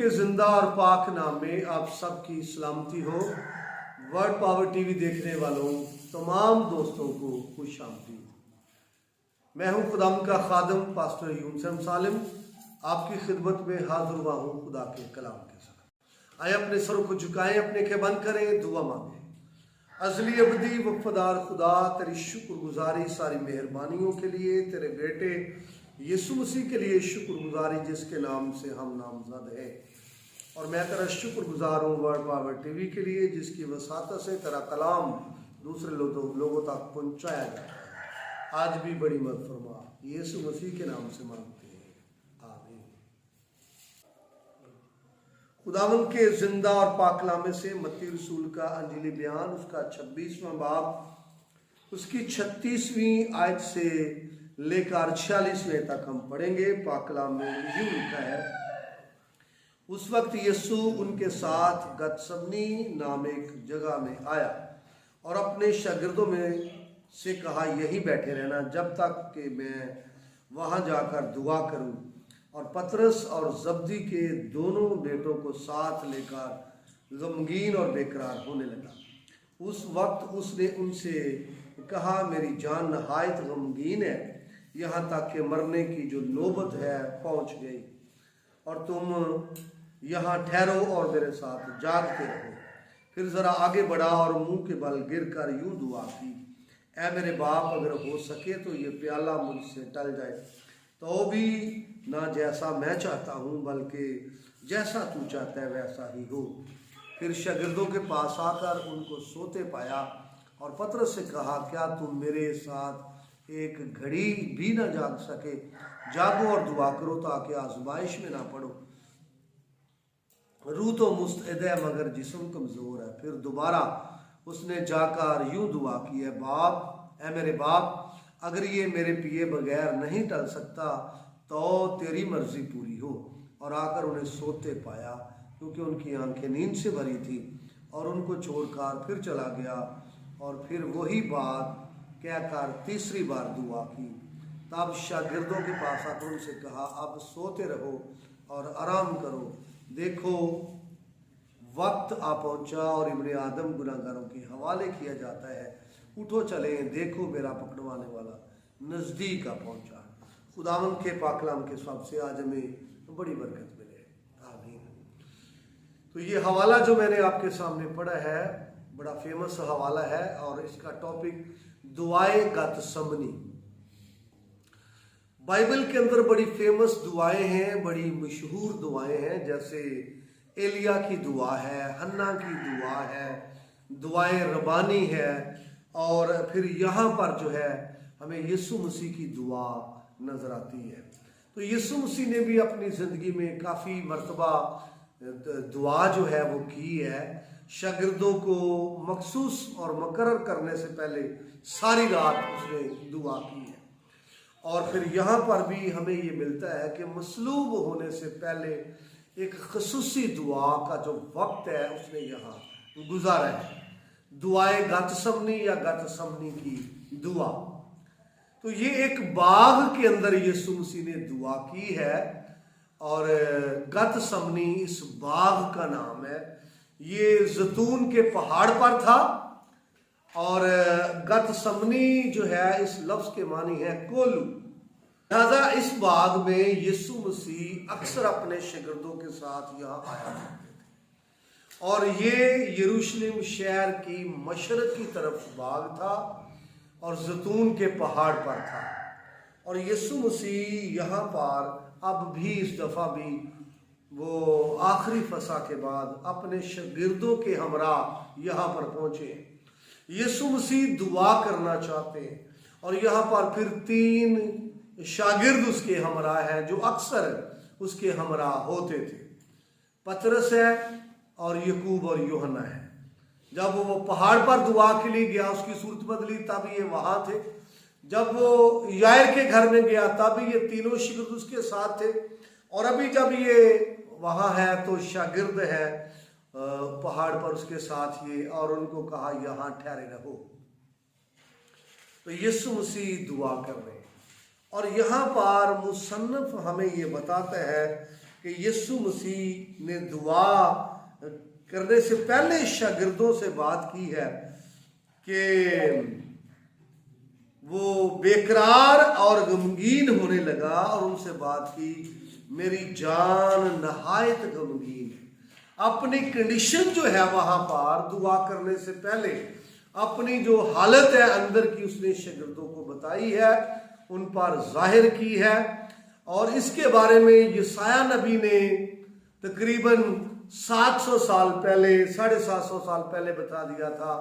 के जिंदा और पाक नाम में आप सबकी सलामती हो। वर्ड पावर टीवी देखने वालों तमाम दोस्तों को खुश आमदीद। मैं हूं खुदाम का खादम पास्टर यूनुस सालिम, आपकी खिदमत में हाजिर हुआ हूं खुदा के कलाम के साथ। आए अपने सरों को झुकाएं, अपने के बंद करें, दुआ मांगें। अज़ली अबदी वफादार खुदा, तेरी शुक्रगुजारी सारी मेहरबानियों के लिए, तेरे बेटे यीशु मसीह के लिए शुक्रगुजारी जिसके नाम से हम नामजद हैं। और मैं तेरा शुक्रगुजार हूँ वर्ड पावर टीवी के लिए जिसकी वसात से तेरा कलाम दूसरे लोगों तक पहुँचाया जाता है। आज भी बड़ी मदद फरमा, यीशु मसीह के नाम से मांगते हैं, आमीन। खुदावंद के जिंदा और पाकलामे से मत्ती रसूल का अंजीली बयान, उसका 26वां बाब, उसकी 36वीं आयत से लेकर 46वें तक हम पढ़ेंगे। पाकलाम में यूं लिखा है, उस वक्त यीशु उनके साथ गतसमनी नाम एक जगह में आया और अपने शागिर्दों में से कहा, यहीं बैठे रहना जब तक कि मैं वहां जाकर दुआ करूं। और पतरस और जब्दी के दोनों बेटों को साथ लेकर गमगीन और बेकरार होने लगा। उस वक्त उसने उनसे कहा, मेरी जान नहायत गमगीन है, यहाँ तक कि मरने की जो नौबत है पहुँच गई, और तुम यहाँ ठहरो और मेरे साथ जागते रहो। फिर ज़रा आगे बढ़ा और मुंह के बल गिर कर यूँ दुआ की, ऐ मेरे बाप, अगर हो सके तो ये प्याला मुझसे टल जाए, तो भी ना जैसा मैं चाहता हूँ बल्कि जैसा तू चाहता है वैसा ही हो। फिर शागिर्दों के पास आकर उनको सोते पाया और पतरस से कहा, क्या तुम मेरे साथ एक घड़ी भी ना जाग सके? जागो और दुआ करो ताकि आजमाइश में ना पड़ो। रूह तो मुस्तैद है मगर जिस्म कमज़ोर है। फिर दोबारा उसने जाकर यूं दुआ की, है बाप, ऐ मेरे बाप, अगर ये मेरे पिए बगैर नहीं टल सकता तो तेरी मर्जी पूरी हो। और आकर उन्हें सोते पाया क्योंकि उनकी आंखें नींद से भरी थी, और उनको छोड़कर फिर चला गया और फिर वही बात कहकर तीसरी बार दुआ की। तब शागिर्दों के पास आकर उनसे कहा, अब सोते रहो और आराम करो, देखो वक्त आ पहुंचा और इब्ने आदम गुनाहगारों के हवाले किया जाता है। उठो चलें, देखो मेरा पकड़वाने वाला नज़दीक आ पहुंचा। खुदावंद के पाकलाम के सब से आज हमें बड़ी बरकत मिले, आमीन। तो ये हवाला जो मैंने आपके सामने पढ़ा है बड़ा फेमस हवाला है, और इसका टॉपिक दुआए गतसमनी। बाइबल के अंदर बड़ी फेमस दुआएं हैं, बड़ी मशहूर दुआएं हैं, जैसे एलिया की दुआ है, हन्ना की दुआ है, दुआए रबानी है, और फिर यहाँ पर जो है हमें यीशु मसीह की दुआ नजर आती है। तो यीशु मसीह ने भी अपनी ज़िंदगी में काफ़ी मर्तबा दुआ जो है वो की है। शागिर्दों को मखसूस और मुकर्रर करने से पहले सारी रात उसने दुआ की है। और फिर यहाँ पर भी हमें ये मिलता है कि मसलूब होने से पहले एक खसूसी दुआ का जो वक्त है उसने यहाँ गुजारा है। दुआए गतसमनी या गतसमनी की दुआ। तो ये एक बाग के अंदर यीशु मसीह ने दुआ की है, और गतसमनी इस बाग का नाम है। ये जैतून के पहाड़ पर था, और गतसमनी जो है इस लफ्ज के मानी है कोलू। लिहाजा इस बाग में यीशु मसीह अक्सर अपने शागिर्दों के साथ यहाँ आया करते थे, और ये यरूशलेम शहर की मशरक की तरफ बाग था और जैतून के पहाड़ पर था। और यीशु मसीह यहाँ पर अब भी इस दफ़ा भी वो आखिरी फसा के बाद अपने शागिर्दों के हमरा यहाँ पर पहुँचे। यीशु मसीह दुआ करना चाहते हैं, और यहाँ पर फिर 3 शागिर्द उसके हमरा हैं जो अक्सर उसके हमरा होते थे। पतरस है और यकूब और यूहन्ना है। जब वो पहाड़ पर दुआ के लिए गया उसकी सूरत बदली, तब ये वहाँ थे। जब वो यायर के घर में गया तब ये तीनों शागिर्द उसके साथ थे, और अभी जब ये वहाँ है तो शागिर्द है पहाड़ पर उसके साथ ये, और उनको कहा यहाँ ठहरे रहो। तो यीशु मसीह दुआ कर रहे हैं, और यहाँ पर मुसन्नफ हमें ये बताता है کہ यीशु मसीह ने दुआ करने से पहले शागिर्दों से बात की है कि वो बेकरार और गमगीन होने लगा और उनसे बात की, मेरी जान नहायत गमगीन है। अपनी कंडीशन जो है वहां पर दुआ करने से पहले अपनी जो हालत है अंदर की उसने शागिर्दों को बताई है, उन पर जाहिर की है। और इसके बारे में यशायाह नबी ने तकरीबन 700 साल पहले 750 साल पहले बता दिया था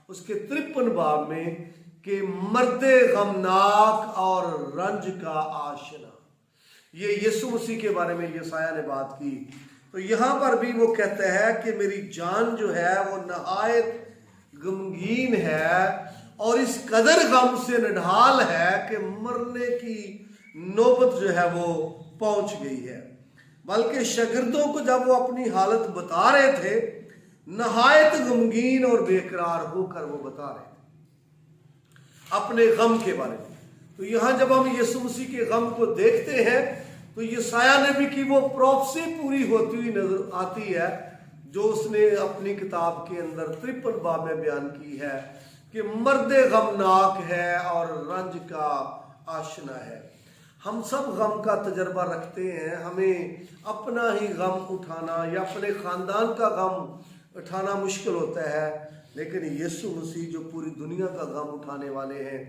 उसके 53 बाब में कि मर्दे गमनाक और रंज का आशना। ये यीशु मसीह के बारे में यशायाह ने बात की। तो यहाँ पर भी वो कहते हैं कि मेरी जान जो है वो नहायत गमगीन है और इस कदर गम से नढाल है कि मरने की नौबत जो है वो पहुंच गई है। बल्कि शागिर्दों को जब वो अपनी हालत बता रहे थे, नहायत गमगीन और बेकरार होकर वो बता रहे थे अपने गम के बारे में। तो यहाँ जब हम यीशु मसीह के गम को देखते हैं तो यशायाह नबी की वो प्रोफेसी पूरी होती हुई नजर आती है जो उसने अपनी किताब के अंदर 53 बाब में बयान की है कि मर्दे गमनाक है और रंज का आशना है। हम सब गम का तजर्बा रखते हैं, हमें अपना ही गम उठाना या अपने खानदान का गम उठाना मुश्किल होता है, लेकिन यीशु मसीह जो पूरी दुनिया का गम उठाने वाले हैं,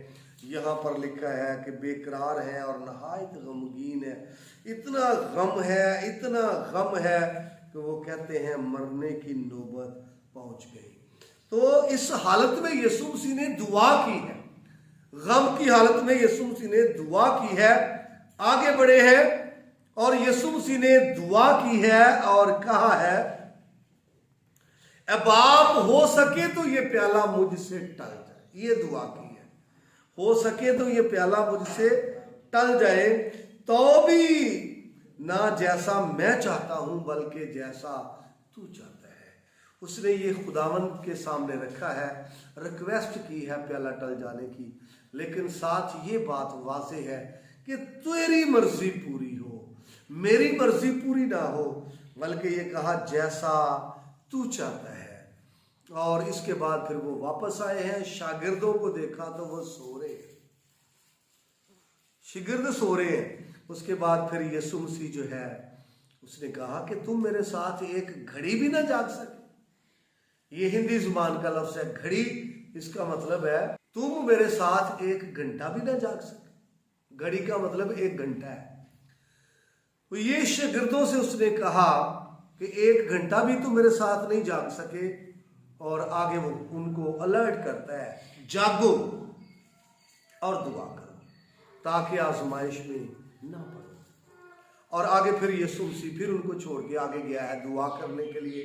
यहाँ पर लिखा है कि बेकरार है और नहायत गमगीन है। इतना गम है कि वो कहते हैं मरने की नौबत पहुंच गई। तो इस हालत में यीशु मसीह ने दुआ की है, गम की हालत में यीशु मसीह ने दुआ की है। आगे बढ़े हैं और यीशु मसीह ने दुआ की है और कहा है, ए बाप हो सके तो ये प्याला मुझसे टल जाए। ये दुआ की है, हो सके तो ये प्याला मुझसे टल जाए, तो भी ना जैसा मैं चाहता हूं बल्कि जैसा तू चाहता है। उसने ये खुदावन के सामने रखा है, रिक्वेस्ट की है प्याला टल जाने की, लेकिन साथ ये बात वाज़ेह है कि तेरी मर्जी पूरी हो, मेरी मर्जी पूरी ना हो, बल्कि ये कहा जैसा तू चाहता है। और इसके बाद फिर वो वापस आए हैं, शागिर्दों को देखा तो वो सो रहे हैं, शागिर्द सो रहे हैं। उसके बाद फिर यीशु मसीह जो है उसने कहा कि तुम मेरे साथ एक घड़ी भी ना जाग सके। ये हिंदी जुबान का लफ्ज है घड़ी, इसका मतलब है तुम मेरे साथ एक घंटा भी ना जाग सके। घड़ी का मतलब एक घंटा है। तो ये शागिर्दों से उसने कहा कि एक घंटा भी तुम मेरे साथ नहीं जाग सके, और आगे वो उनको अलर्ट करता है, जागो और दुआ करो ताकि आजमाइश में ना पड़ो। और आगे फिर यीशु मसीह फिर उनको छोड़ के आगे गया है दुआ करने के लिए,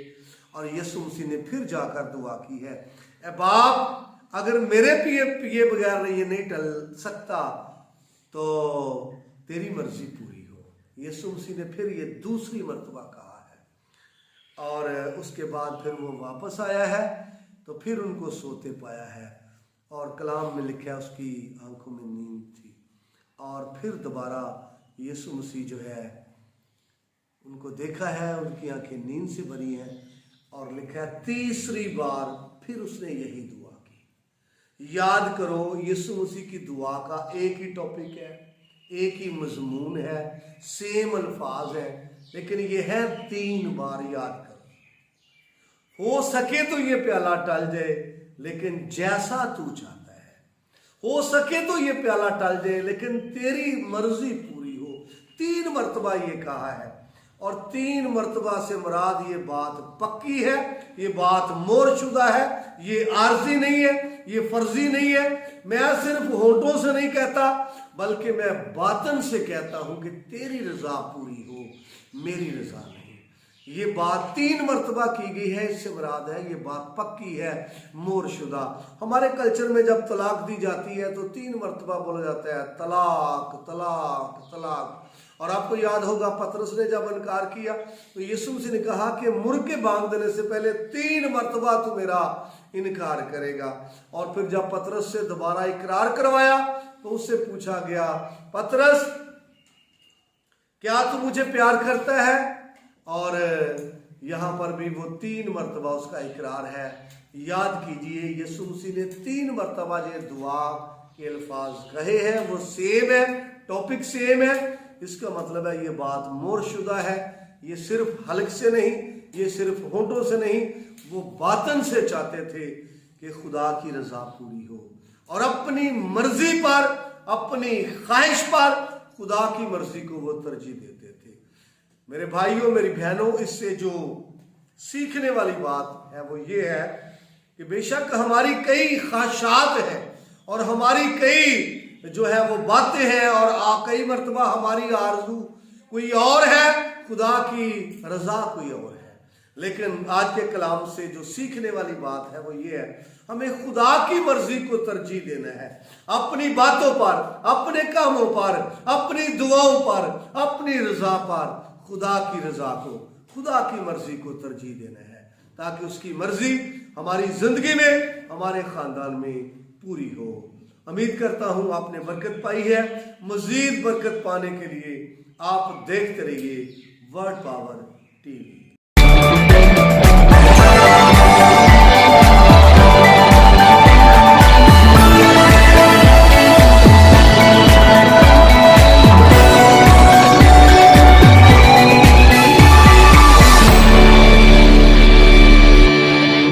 और यीशु मसीह ने फिर जाकर दुआ की है, ए बाप अगर मेरे पिए बगैर ये नहीं टल सकता तो तेरी मर्जी पूरी हो। यीशु मसीह ने फिर ये दूसरी मर्तबा कहा है। और उसके बाद फिर वो वापस आया है तो फिर उनको सोते पाया है, और कलाम में लिखा है उसकी आंखों में नींद थी। और फिर दोबारा यीशु मसीह जो है उनको देखा है, उनकी आंखें नींद से भरी हैं, और लिखा है तीसरी बार फिर उसने यही दुआ की। याद करो यीशु मसीह की दुआ का एक ही टॉपिक है, एक ही मजमून है, सेम अल्फाज है, लेकिन ये है 3 बार। याद करो, हो सके तो ये प्याला टल जाए लेकिन जैसा तू चाहता है, हो सके तो ये प्याला टल जाए लेकिन तेरी मर्जी पूरी हो। 3 मर्तबा ये कहा है, और 3 मर्तबा से मुराद ये बात पक्की है, ये बात मोरशुदा है, ये आर्जी नहीं है, ये फर्जी नहीं है। मैं सिर्फ होठों से नहीं कहता बल्कि मैं बातन से कहता हूं कि तेरी रजा पूरी हो, मेरी रजा नहीं। ये बात 3 मर्तबा की गई है, इससे मुराद है ये बात पक्की है, मोरशुदा। हमारे कल्चर में जब तलाक दी जाती है तो 3 मर्तबा बोला जाता है तलाक तलाक तलाक। और आपको याद होगा पतरस ने जब इनकार किया तो यीशु मसीह ने कहा कि मुर्गे बांग देने से पहले 3 मर्तबा तू मेरा इनकार करेगा। और फिर जब पतरस से दोबारा इकरार करवाया तो उससे पूछा गया, पतरस क्या तू मुझे प्यार करता है? اور یہاں پر بھی وہ 3 مرتبہ اس کا اقرار ہے. یاد کیجئے یسوع مسیح نے 3 مرتبہ یہ دعا کے الفاظ کہے ہیں. وہ سیم ہے, ٹاپک سیم ہے. اس کا مطلب ہے یہ بات مور شدہ ہے. یہ صرف حلق سے نہیں, یہ صرف ہونٹوں سے نہیں, وہ باطن سے چاہتے تھے کہ خدا کی رضا پوری ہو, اور اپنی مرضی پر, اپنی خواہش پر خدا کی مرضی کو وہ ترجیح دیتے تھے. میرے بھائیوں, میری بہنوں, اس سے جو سیکھنے والی بات ہے وہ یہ ہے کہ بے شک ہماری کئی خواہشات ہیں اور ہماری کئی جو ہے وہ باتیں ہیں, اور کئی مرتبہ ہماری آرزو کوئی اور ہے, خدا کی رضا کوئی اور ہے. لیکن آج کے کلام سے جو سیکھنے والی بات ہے وہ یہ ہے, ہمیں خدا کی مرضی کو ترجیح دینا ہے. اپنی باتوں پر, اپنے کاموں پر, اپنی دعاؤں پر, اپنی رضا پر خدا کی رضا کو, خدا کی مرضی کو ترجیح دینا ہے, تاکہ اس کی مرضی ہماری زندگی میں, ہمارے خاندان میں پوری ہو. امید کرتا ہوں آپ نے برکت پائی ہے. مزید برکت پانے کے لیے آپ دیکھتے رہیے ورڈ پاور ٹی وی.